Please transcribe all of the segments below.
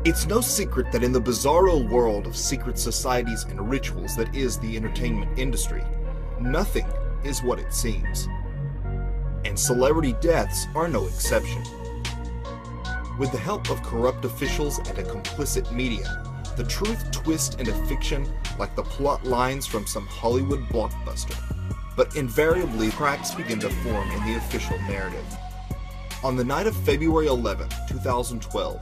It's no secret that in the bizarro world of secret societies and rituals that is the entertainment industry, nothing is what it seems. And celebrity deaths are no exception. With the help of corrupt officials and a complicit media, the truth twists into fiction like the plot lines from some Hollywood blockbuster. But invariably, cracks begin to form in the official narrative. On the night of February 11, 2012,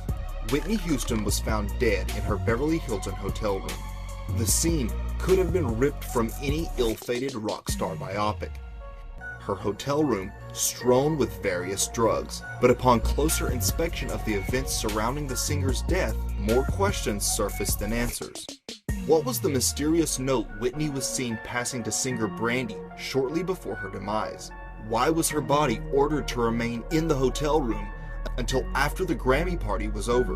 Whitney Houston was found dead in her Beverly Hilton hotel room. The scene could have been ripped from any ill-fated rock star biopic. Her hotel room strewn with various drugs, but upon closer inspection of the events surrounding the singer's death, more questions surfaced than answers. What was the mysterious note Whitney was seen passing to singer Brandy shortly before her demise? Why was her body ordered to remain in the hotel room until after the Grammy party was over?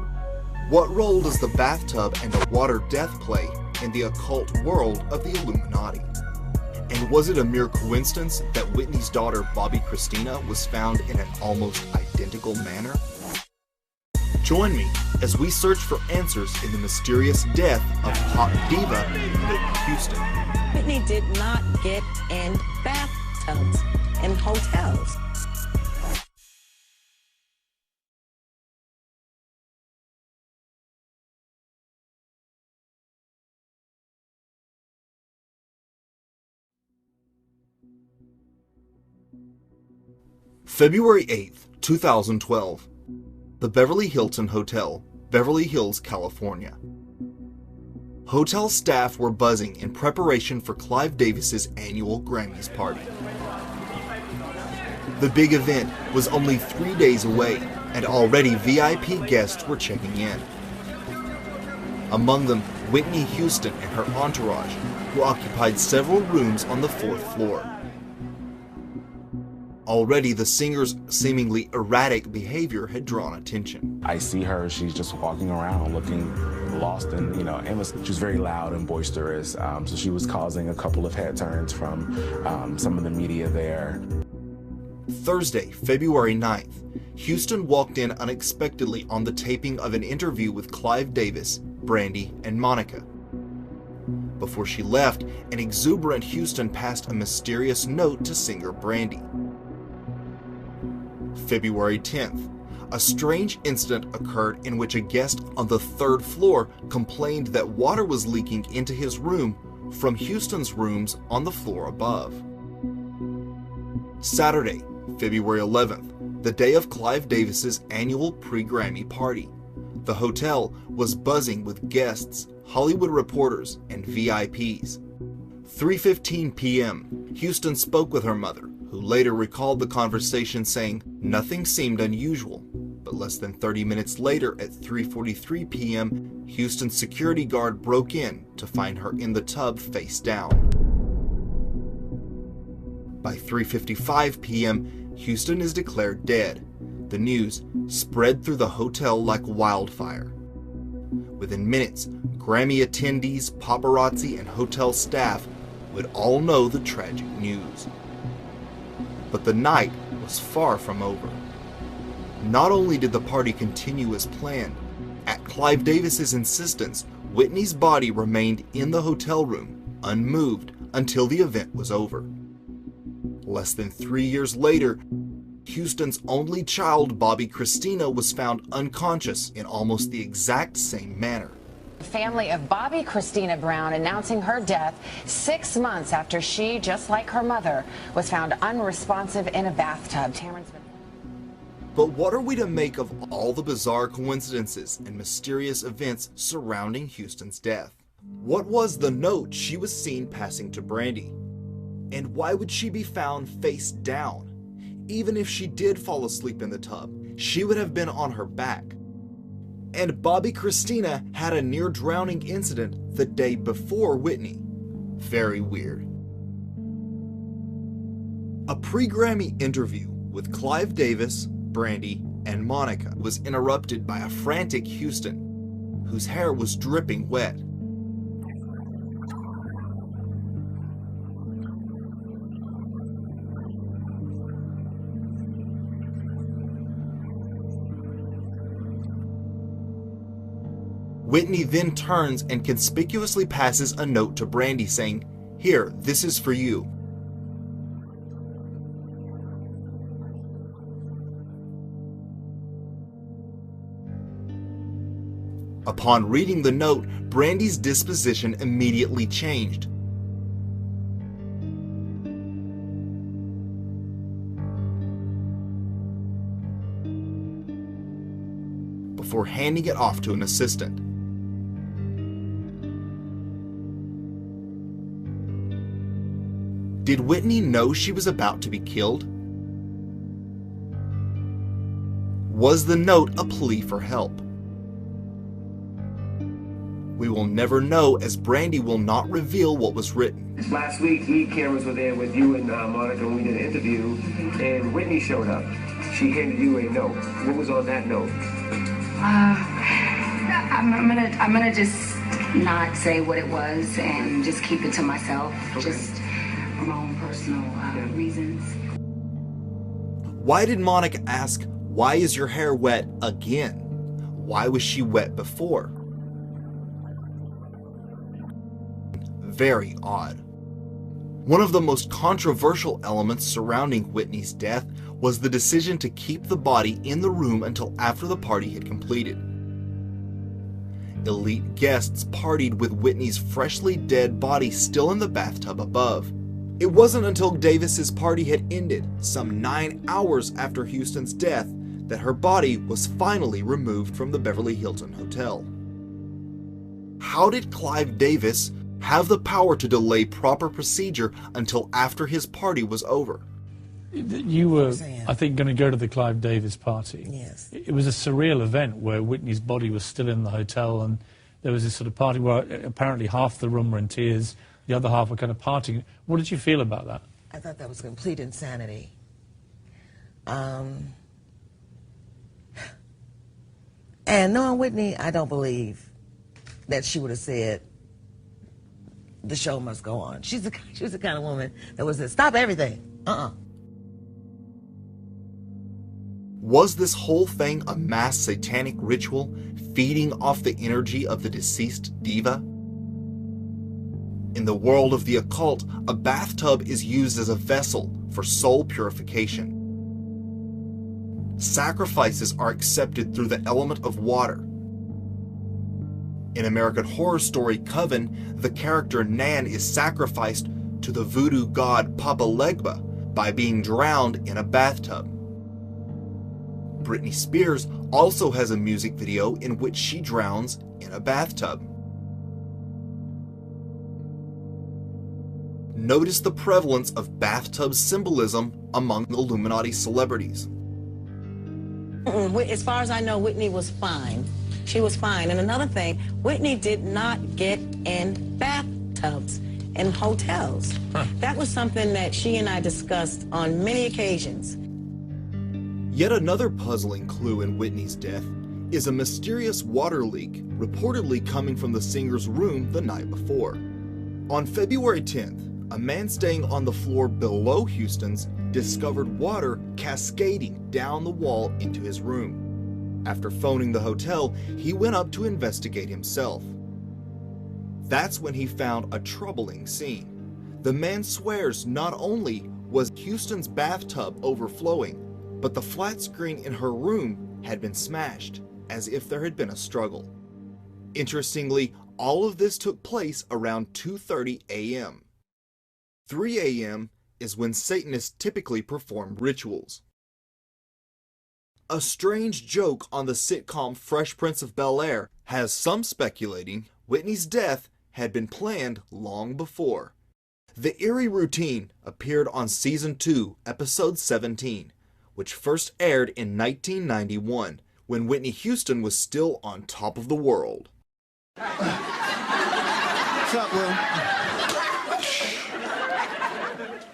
What role does the bathtub and a water death play in the occult world of the Illuminati? And was it a mere coincidence that Whitney's daughter Bobbi Kristina was found in an almost identical manner? Join me as we search for answers in the mysterious death of pop diva Whitney Houston. Whitney did not get in bathtubs in hotels. February 8th, 2012. The Beverly Hilton Hotel, Beverly Hills, California. Hotel staff were buzzing in preparation for Clive Davis's annual Grammys party. The big event was only 3 days away, and already VIP guests were checking in. Among them, Whitney Houston and her entourage, who occupied several rooms on the 4th floor. Already, the singer's seemingly erratic behavior had drawn attention. I see her, she's just walking around looking lost and, she was very loud and boisterous. So she was causing a couple of head turns from some of the media there. Thursday, February 9th, Houston walked in unexpectedly on the taping of an interview with Clive Davis, Brandy, and Monica. Before she left, an exuberant Houston passed a mysterious note to singer Brandy. February 10th, a strange incident occurred in which a guest on the 3rd floor complained that water was leaking into his room from Houston's rooms on the floor above. Saturday, February 11th, the day of Clive Davis's annual pre-Grammy party. The hotel was buzzing with guests, Hollywood reporters, and VIPs. 3:15 p.m., Houston spoke with her mother, who later recalled the conversation saying nothing seemed unusual, but less than 30 minutes later at 3:43 p.m., Houston's security guard broke in to find her in the tub face down. By 3:55 p.m., Houston is declared dead. The news spread through the hotel like wildfire. Within minutes, Grammy attendees, paparazzi, and hotel staff would all know the tragic news. But the night was far from over. Not only did the party continue as planned, at Clive Davis's insistence, Whitney's body remained in the hotel room, unmoved, until the event was over. Less than 3 years later, Houston's only child, Bobbi Kristina, was found unconscious in almost the exact same manner. The family of Bobbi Kristina Brown announcing her death 6 months after she, just like her mother, was found unresponsive in a bathtub. But what are we to make of all the bizarre coincidences and mysterious events surrounding Houston's death? What was the note she was seen passing to Brandy? And why would she be found face down? Even if she did fall asleep in the tub, she would have been on her back. And Bobbi Kristina had a near-drowning incident the day before Whitney. Very weird. A pre-Grammy interview with Clive Davis, Brandy, and Monica was interrupted by a frantic Houston, whose hair was dripping wet. Whitney then turns and conspicuously passes a note to Brandy saying, "Here, this is for you." Upon reading the note, Brandy's disposition immediately changed. Before handing it off to an assistant. Did Whitney know she was about to be killed? Was the note a plea for help? We will never know, as Brandy will not reveal what was written. Last week, lead cameras were there with you and Monica, and we did an interview, and Whitney showed up. She handed you a note. What was on that note? I'm gonna just not say what it was and just keep it to myself, just for my own personal reasons. Why did Monica ask, "Why is your hair wet again?" Why was she wet before? Very odd. One of the most controversial elements surrounding Whitney's death was the decision to keep the body in the room until after the party had completed. Elite guests partied with Whitney's freshly dead body still in the bathtub above. It wasn't until Davis's party had ended, some 9 hours after Houston's death, that her body was finally removed from the Beverly Hilton Hotel. How did Clive Davis have the power to delay proper procedure until after his party was over? You were, I think, going to go to the Clive Davis party. Yes. It was a surreal event where Whitney's body was still in the hotel, and there was this sort of party where apparently half the room were in tears, the other half were kind of partying. What did you feel about that? I thought that was complete insanity. And knowing Whitney, I don't believe that she would have said, "The show must go on." She was the kind of woman that was, "Stop everything." Was this whole thing a mass satanic ritual feeding off the energy of the deceased diva? In the world of the occult, a bathtub is used as a vessel for soul purification. Sacrifices are accepted through the element of water. In American Horror Story Coven, the character Nan is sacrificed to the voodoo god Papa Legba by being drowned in a bathtub. Britney Spears also has a music video in which she drowns in a bathtub. Notice the prevalence of bathtub symbolism among Illuminati celebrities. As far as I know, Whitney was fine. She was fine. And another thing, Whitney did not get in bathtubs in hotels. That was something that she and I discussed on many occasions. Yet another puzzling clue in Whitney's death is a mysterious water leak reportedly coming from the singer's room the night before. On February 10th, a man staying on the floor below Houston's discovered water cascading down the wall into his room. After phoning the hotel, he went up to investigate himself. That's when he found a troubling scene. The man swears not only was Houston's bathtub overflowing, but the flat screen in her room had been smashed, as if there had been a struggle. Interestingly, all of this took place around 2:30 a.m. 3 a.m. is when Satanists typically perform rituals. A strange joke on the sitcom Fresh Prince of Bel-Air has some speculating Whitney's death had been planned long before. The eerie routine appeared on Season 2, Episode 17, which first aired in 1991, when Whitney Houston was still on top of the world. What's up, Will?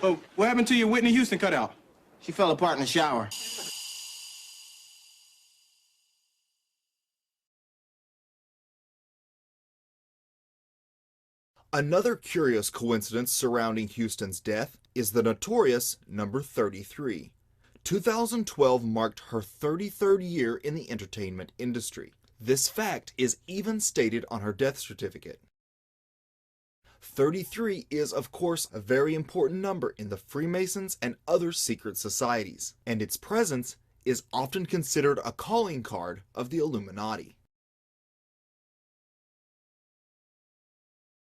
Oh, what happened to your Whitney Houston cutout? She fell apart in the shower. Another curious coincidence surrounding Houston's death is the notorious number 33. 2012 marked her 33rd year in the entertainment industry. This fact is even stated on her death certificate. 33 is, of course, a very important number in the Freemasons and other secret societies, and its presence is often considered a calling card of the Illuminati.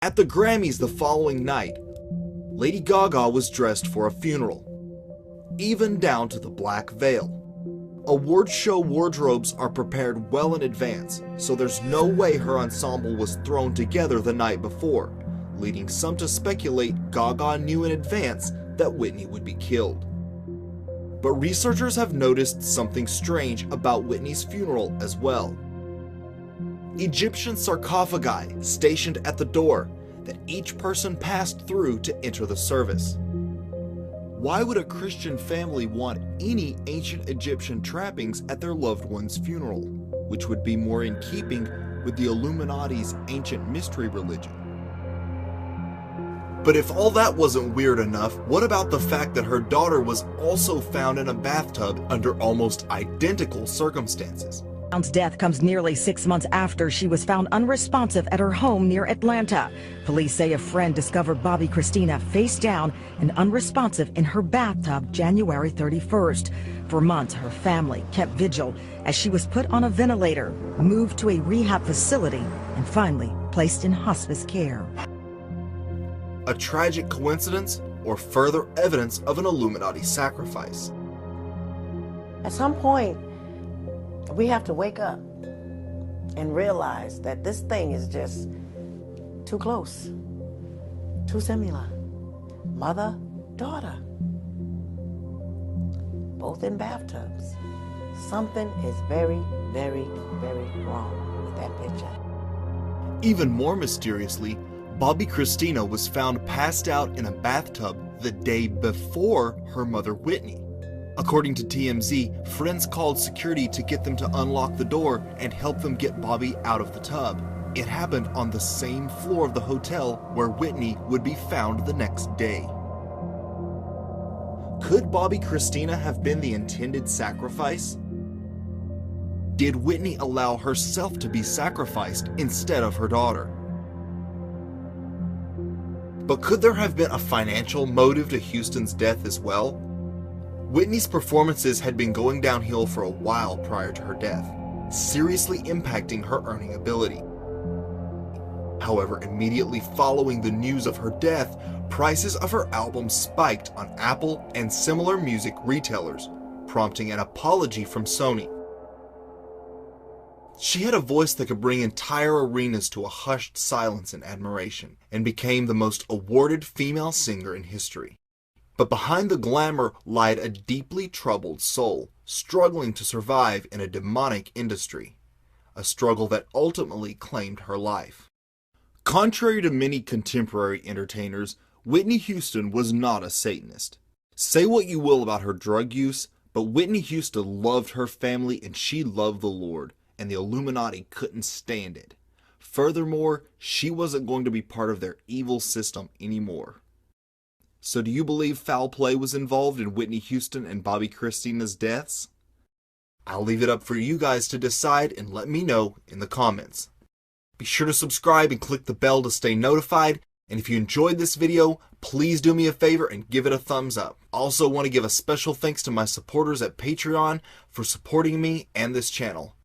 At the Grammys the following night, Lady Gaga was dressed for a funeral, even down to the black veil. Award show wardrobes are prepared well in advance, so there's no way her ensemble was thrown together the night before, leading some to speculate Gaga knew in advance that Whitney would be killed. But researchers have noticed something strange about Whitney's funeral as well. Egyptian sarcophagi stationed at the door that each person passed through to enter the service. Why would a Christian family want any ancient Egyptian trappings at their loved one's funeral, which would be more in keeping with the Illuminati's ancient mystery religion? But if all that wasn't weird enough, what about the fact that her daughter was also found in a bathtub under almost identical circumstances? Brown's death comes nearly 6 months after she was found unresponsive at her home near Atlanta. Police say a friend discovered Bobbi Kristina face down and unresponsive in her bathtub January 31st. For months, her family kept vigil as she was put on a ventilator, moved to a rehab facility, and finally placed in hospice care. A tragic coincidence or further evidence of an Illuminati sacrifice? At some point, we have to wake up and realize that this thing is just too close, too similar. Mother, daughter, both in bathtubs. Something is very, very, very wrong with that picture. Even more mysteriously, Bobbi Kristina was found passed out in a bathtub the day before her mother Whitney. According to TMZ, friends called security to get them to unlock the door and help them get Bobbi out of the tub. It happened on the same floor of the hotel where Whitney would be found the next day. Could Bobbi Kristina have been the intended sacrifice? Did Whitney allow herself to be sacrificed instead of her daughter? But could there have been a financial motive to Houston's death as well? Whitney's performances had been going downhill for a while prior to her death, seriously impacting her earning ability. However, immediately following the news of her death, prices of her album spiked on Apple and similar music retailers, prompting an apology from Sony. She had a voice that could bring entire arenas to a hushed silence and admiration, and became the most awarded female singer in history. But behind the glamour lied a deeply troubled soul, struggling to survive in a demonic industry, a struggle that ultimately claimed her life. Contrary to many contemporary entertainers, Whitney Houston was not a Satanist. Say what you will about her drug use, but Whitney Houston loved her family and she loved the Lord, and the Illuminati couldn't stand it. Furthermore, she wasn't going to be part of their evil system anymore. So do you believe foul play was involved in Whitney Houston and Bobbi Kristina's deaths? I'll leave it up for you guys to decide and let me know in the comments. Be sure to subscribe and click the bell to stay notified, and if you enjoyed this video, please do me a favor and give it a thumbs up. I also want to give a special thanks to my supporters at Patreon for supporting me and this channel.